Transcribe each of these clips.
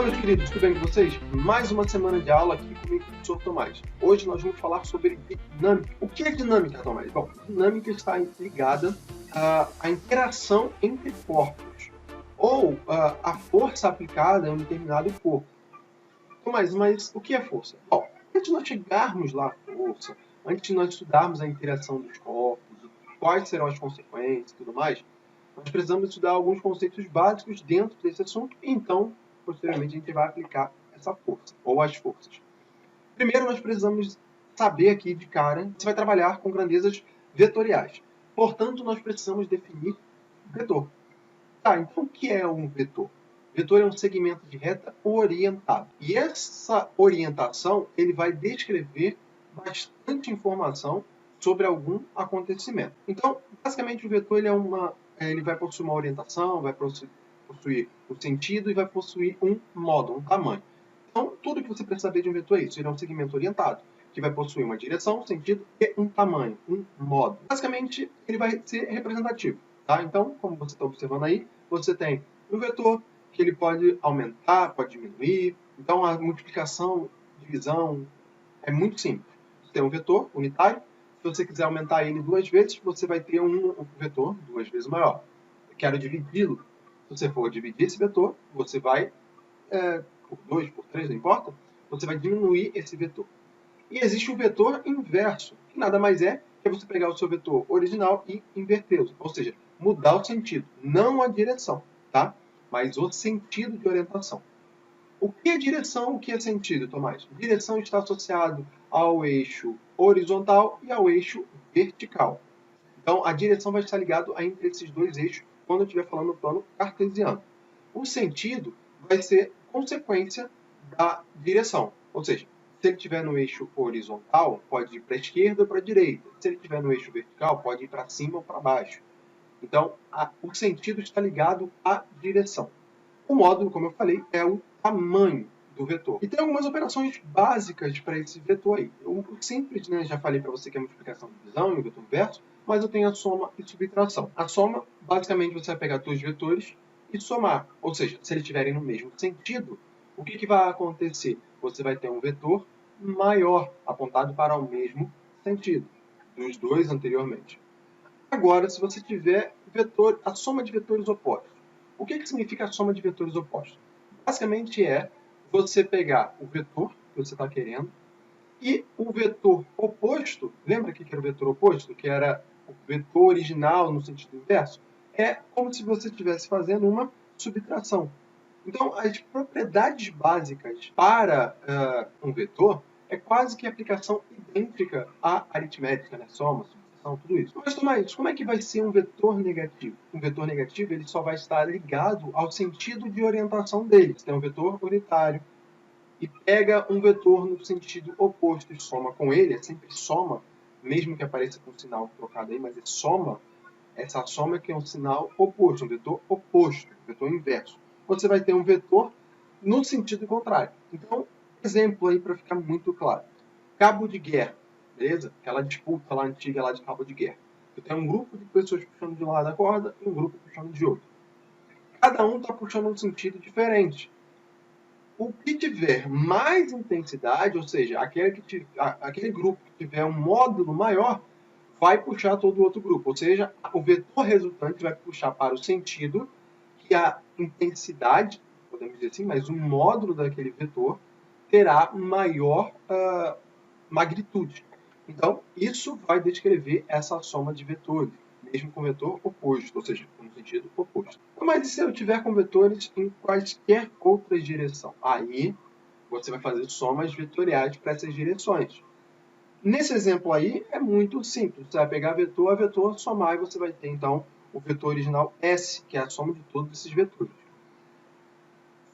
Olá, meus queridos, tudo bem com vocês? Mais uma semana de aula aqui comigo, professor Tomás. Hoje nós vamos falar sobre dinâmica. O que é dinâmica, Tomás? Bom, dinâmica está ligada à interação entre corpos, ou à força aplicada em um determinado corpo. Tomás, mas o que é força? Bom, antes de nós chegarmos lá à força, antes de nós estudarmos a interação dos corpos, quais serão as consequências e tudo mais, nós precisamos estudar alguns conceitos básicos dentro desse assunto e então, posteriormente, a gente vai aplicar essa força, ou as forças. Primeiro, nós precisamos saber aqui de cara que você vai trabalhar com grandezas vetoriais. Portanto, nós precisamos definir vetor. Tá, então o que é um vetor? Vetor é um segmento de reta orientado. E essa orientação ele vai descrever bastante informação sobre algum acontecimento. Então, basicamente, o vetor ele vai possuir uma orientação, vai possuir o sentido e vai possuir um modo, um tamanho. Então, tudo que você precisa saber de um vetor é isso. Ele é um segmento orientado, que vai possuir uma direção, um sentido e um tamanho, um modo. Basicamente, ele vai ser representativo. Tá? Então, como você está observando aí, você tem um vetor que ele pode aumentar, pode diminuir. Então, a multiplicação, divisão, é muito simples. Você tem um vetor unitário. Se você quiser aumentar ele 2 vezes, você vai ter um vetor 2 vezes maior. Eu quero dividi-lo. Se você for dividir esse vetor, você vai, por 2, por 3, não importa, você vai diminuir esse vetor. E existe um vetor inverso, que nada mais é que você pegar o seu vetor original e invertê-lo. Ou seja, mudar o sentido. Não a direção, tá? Mas o sentido de orientação. O que é direção, o que é sentido, Tomás? Direção está associado ao eixo horizontal e ao eixo vertical. Então, a direção vai estar ligada entre esses dois eixos quando eu estiver falando no plano cartesiano. O sentido vai ser consequência da direção. Ou seja, se ele estiver no eixo horizontal, pode ir para a esquerda ou para a direita. Se ele estiver no eixo vertical, pode ir para cima ou para baixo. Então, o sentido está ligado à direção. O módulo, como eu falei, é o tamanho do vetor. E tem algumas operações básicas para esse vetor aí. O simples, né, já falei para você que é a multiplicação e divisão e o vetor inverso, mas eu tenho a soma e subtração. A soma, basicamente, você vai pegar dois vetores e somar. Ou seja, se eles estiverem no mesmo sentido, o que vai acontecer? Você vai ter um vetor maior, apontado para o mesmo sentido, dos dois anteriormente. Agora, se você tiver a soma de vetores opostos. O que significa a soma de vetores opostos? Basicamente é você pegar o vetor que você está querendo e o vetor oposto. Lembra que era o vetor oposto? Que era o vetor original no sentido inverso? É como se você estivesse fazendo uma subtração. Então, as propriedades básicas para um vetor é quase que aplicação idêntica à aritmética, né? Soma, subtração, tudo isso. Mas, Tomás, como é que vai ser um vetor negativo? Um vetor negativo ele só vai estar ligado ao sentido de orientação dele. Você tem um vetor unitário e pega um vetor no sentido oposto e soma com ele, é sempre soma, mesmo que apareça com um sinal trocado aí, mas é soma. Essa soma que é um sinal oposto, um vetor oposto, um vetor inverso. Você vai ter um vetor no sentido contrário. Então, exemplo aí para ficar muito claro. Cabo de guerra, beleza? Aquela disputa lá antiga lá de cabo de guerra. Eu tenho um grupo de pessoas puxando de um lado da corda e um grupo puxando de outro. Cada um está puxando um sentido diferente. O que tiver mais intensidade, ou seja, aquele grupo que tiver um módulo maior, vai puxar todo o outro grupo. Ou seja, o vetor resultante vai puxar para o sentido que a intensidade, podemos dizer assim, mas o módulo daquele vetor terá maior magnitude. Então, isso vai descrever essa soma de vetores, mesmo com vetor oposto, ou seja, no sentido oposto. Mas e se eu tiver com vetores em quaisquer outras direção? Aí, você vai fazer somas vetoriais para essas direções. Nesse exemplo aí, é muito simples. Você vai pegar vetor a vetor, somar, e você vai ter, então, o vetor original S, que é a soma de todos esses vetores.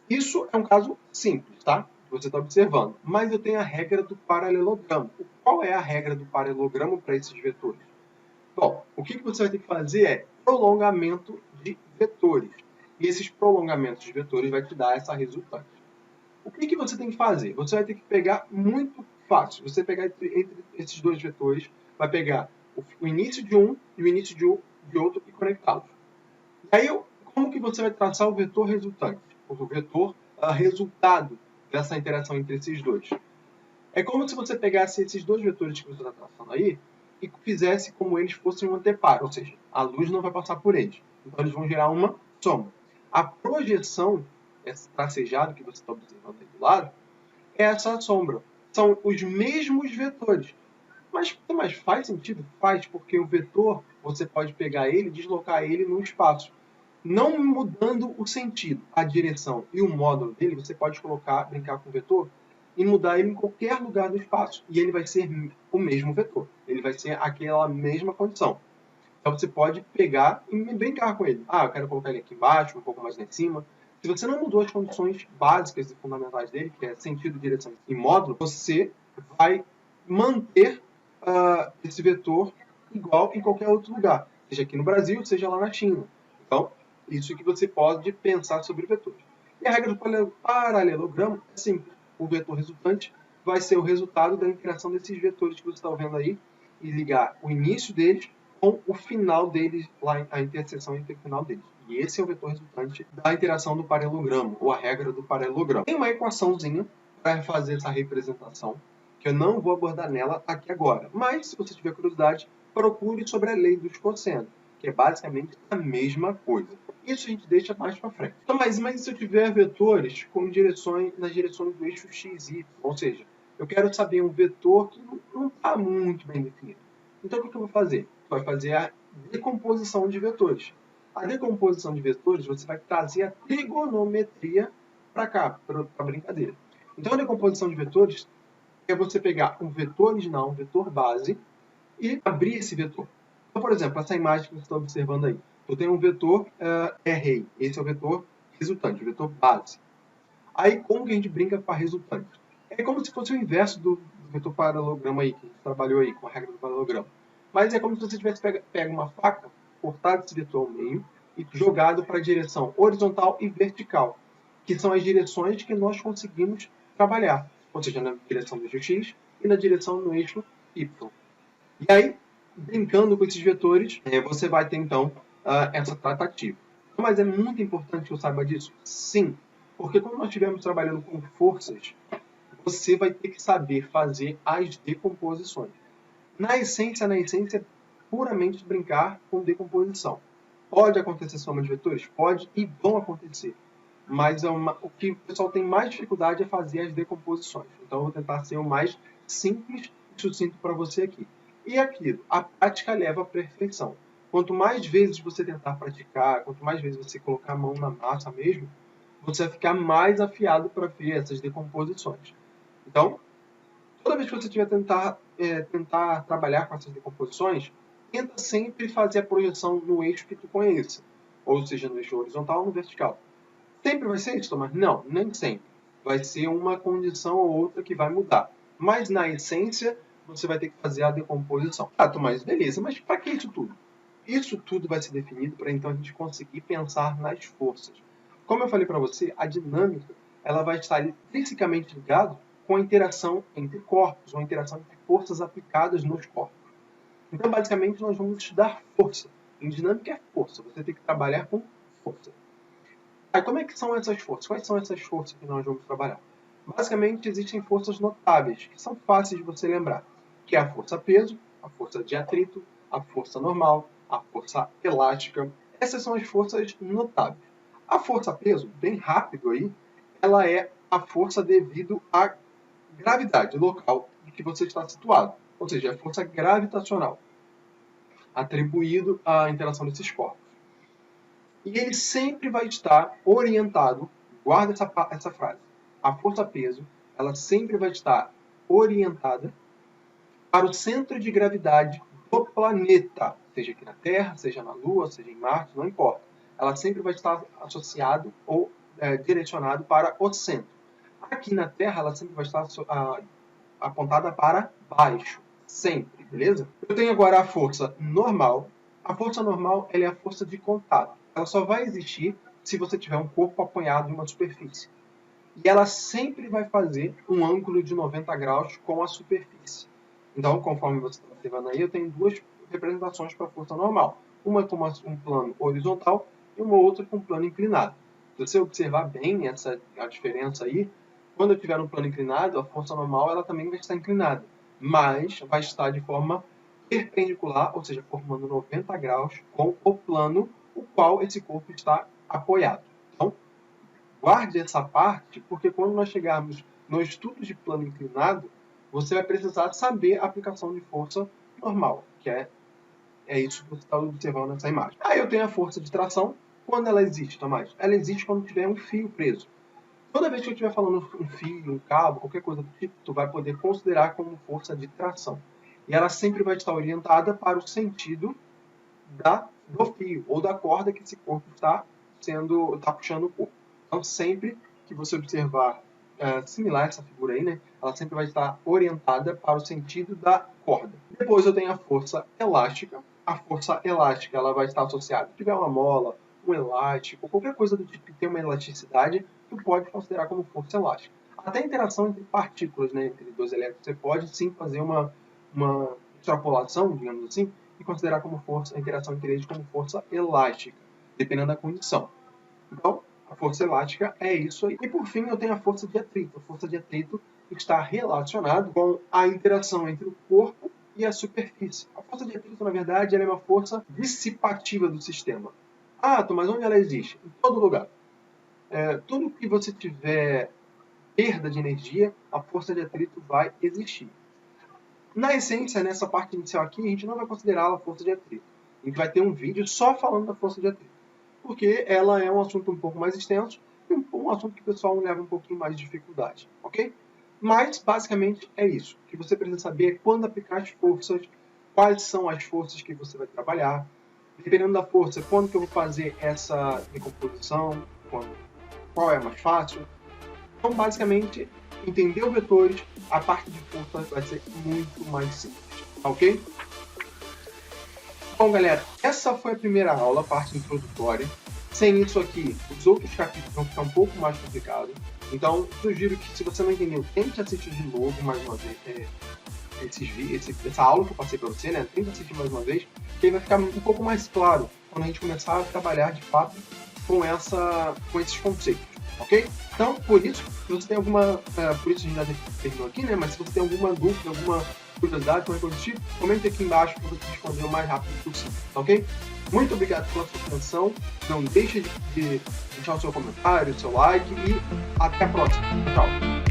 Isso é um caso simples, tá? Você está observando. Mas eu tenho a regra do paralelogramo. Qual é a regra do paralelogramo para esses vetores? Bom, o que você vai ter que fazer é prolongamento de vetores. E esses prolongamentos de vetores vai te dar essa resultante. O que você tem que fazer? Você vai ter que pegar muito fácil. Você pegar entre esses dois vetores, vai pegar o início de um e o início de outro e conectá-los. E aí, como que você vai traçar o vetor resultante? O vetor resultado dessa interação entre esses dois. É como se você pegasse esses dois vetores que você está traçando aí e fizesse como eles fossem um anteparo, ou seja, a luz não vai passar por eles. Então eles vão gerar uma sombra. A projeção, esse tracejado que você está observando aí do lado, é essa sombra. São os mesmos vetores. Mas faz sentido? Faz, porque o vetor, você pode pegar ele e deslocar ele no espaço. Não mudando o sentido, a direção e o módulo dele, você pode brincar com o vetor e mudar ele em qualquer lugar do espaço. E ele vai ser o mesmo vetor. Ele vai ser aquela mesma condição. Então você pode pegar e brincar com ele. Eu quero colocar ele aqui embaixo, um pouco mais lá em cima. Se você não mudou as condições básicas e fundamentais dele, que é sentido, direção e módulo, você vai manter esse vetor igual em qualquer outro lugar. Seja aqui no Brasil, seja lá na China. Então, isso que você pode pensar sobre vetores. E a regra do paralelogramo é simples. O vetor resultante vai ser o resultado da interação desses vetores que você está vendo aí e ligar o início deles com o final deles, lá a interseção entre o final deles. E esse é o vetor resultante da interação do paralelogramo, ou a regra do paralelogramo. Tem uma equaçãozinha para fazer essa representação, que eu não vou abordar nela aqui agora. Mas, se você tiver curiosidade, procure sobre a lei dos cossenos, que é basicamente a mesma coisa. Isso a gente deixa mais para frente. Então, mas se eu tiver vetores com direções nas direções do eixo x, y, ou seja, eu quero saber um vetor que não está muito bem definido. Então, o que eu vou fazer? Vai fazer a decomposição de vetores. A decomposição de vetores, você vai trazer a trigonometria para cá, para a brincadeira. Então, a decomposição de vetores é você pegar um vetor original, um vetor base, e abrir esse vetor. Então, por exemplo, essa imagem que você está observando aí. Eu tenho um vetor rei. Esse é o vetor resultante, o vetor base. Aí, como que a gente brinca com a resultante? É como se fosse o inverso do vetor paralelogramo aí, que a gente trabalhou aí com a regra do paralelogramo. Mas é como se você tivesse pego uma faca, cortado esse vetor ao meio e jogado para a direção horizontal e vertical, que são as direções que nós conseguimos trabalhar, ou seja, na direção do eixo x e na direção do eixo y. E aí, brincando com esses vetores, você vai ter então essa tratativa. Mas é muito importante que eu saiba disso? Sim, porque quando nós estivermos trabalhando com forças, você vai ter que saber fazer as decomposições. Na essência, é puramente brincar com decomposição. Pode acontecer soma de vetores? Pode e vão acontecer. Mas o que o pessoal tem mais dificuldade é fazer as decomposições. Então eu vou tentar ser o mais simples e sucinto para você aqui. E aquilo, a prática leva à perfeição. Quanto mais vezes você tentar praticar, quanto mais vezes você colocar a mão na massa mesmo, você vai ficar mais afiado para ver essas decomposições. Então, toda vez que você tiver tentar trabalhar com essas decomposições, tenta sempre fazer a projeção no eixo que tu conheça, ou seja, no eixo horizontal ou no vertical. Sempre vai ser isso, Tomás? Não, nem sempre. Vai ser uma condição ou outra que vai mudar. Mas, na essência, você vai ter que fazer a decomposição. Tomás, beleza, mas para que isso tudo? Isso tudo vai ser definido para então a gente conseguir pensar nas forças. Como eu falei para você, a dinâmica ela vai estar intrinsecamente ligada com a interação entre corpos, ou a interação entre forças aplicadas nos corpos. Então, basicamente, nós vamos estudar força. Em dinâmica é força, você tem que trabalhar com força. Aí, como é que são essas forças? Quais são essas forças que nós vamos trabalhar? Basicamente, existem forças notáveis, que são fáceis de você lembrar, que é a força peso, a força de atrito, a força normal, a força elástica. Essas são as forças notáveis. A força peso, bem rápido aí, ela é a força devido à gravidade local em que você está situado, ou seja, a força gravitacional, atribuído à interação desses corpos. E ele sempre vai estar orientado, guarda essa frase, a força-peso, ela sempre vai estar orientada para o centro de gravidade do planeta, seja aqui na Terra, seja na Lua, seja em Marte, não importa. Ela sempre vai estar associado ou direcionado para o centro. Aqui na Terra, ela sempre vai estar apontada para baixo, sempre, beleza? Eu tenho agora a força normal. A força normal ela é a força de contato. Ela só vai existir se você tiver um corpo apoiado em uma superfície. E ela sempre vai fazer um ângulo de 90 graus com a superfície. Então, conforme você está observando aí, eu tenho duas representações para a força normal. Uma com um plano horizontal e uma outra com um plano inclinado. Se você observar bem a diferença aí, quando eu estiver no plano inclinado, a força normal ela também vai estar inclinada, mas vai estar de forma perpendicular, ou seja, formando 90 graus com o plano o qual esse corpo está apoiado. Então, guarde essa parte, porque quando nós chegarmos no estudo de plano inclinado, você vai precisar saber a aplicação de força normal, que é isso que você está observando nessa imagem. Aí eu tenho a força de tração. Quando ela existe, Tomás? Ela existe quando tiver um fio preso. Toda vez que eu estiver falando um fio, um cabo, qualquer coisa do tipo, tu vai poder considerar como força de tração. E ela sempre vai estar orientada para o sentido do fio ou da corda que esse corpo está puxando o corpo. Então, sempre que você observar similar essa figura aí, né, ela sempre vai estar orientada para o sentido da corda. Depois eu tenho a força elástica. A força elástica ela vai estar associada, se tiver uma mola, um elástico, qualquer coisa do tipo que tem uma elasticidade, tu pode considerar como força elástica. Até a interação entre partículas, né, entre dois elétrons, você pode sim fazer uma extrapolação, digamos assim, e considerar como força a interação entre eles como força elástica, dependendo da condição. Então, a força elástica é isso aí. E por fim, eu tenho a força de atrito. A força de atrito está relacionada com a interação entre o corpo e a superfície. A força de atrito, na verdade, ela é uma força dissipativa do sistema. Ah, mas onde ela existe? Em todo lugar. Tudo que você tiver perda de energia, a força de atrito vai existir. Na essência, nessa parte inicial aqui, a gente não vai considerá-la força de atrito. A gente vai ter um vídeo só falando da força de atrito, porque ela é um assunto um pouco mais extenso e um assunto que o pessoal leva um pouquinho mais de dificuldade, ok? Mas, basicamente, é isso. O que você precisa saber é quando aplicar as forças, quais são as forças que você vai trabalhar, dependendo da força, quando que eu vou fazer essa decomposição, qual é mais fácil. Então, basicamente, entender os vetores, a parte de força vai ser muito mais simples, ok? Bom, galera, essa foi a primeira aula, a parte introdutória. Sem isso aqui, os outros capítulos vão ficar um pouco mais complicados. Então, sugiro que, se você não entendeu, tente assistir de novo, mais uma vez, essa aula que eu passei para você, né? Tente assistir mais uma vez, que aí vai ficar um pouco mais claro quando a gente começar a trabalhar, de fato, com esses conceitos, ok? Então, por isso, se você tem alguma... por isso a gente já terminou aqui, né? Mas se você tem alguma dúvida, alguma curiosidade, qualquer coisa do tipo, comente aqui embaixo para eu responder o mais rápido possível, ok? Muito obrigado pela sua atenção. Não deixe de deixar o seu comentário, o seu like e até a próxima. Tchau!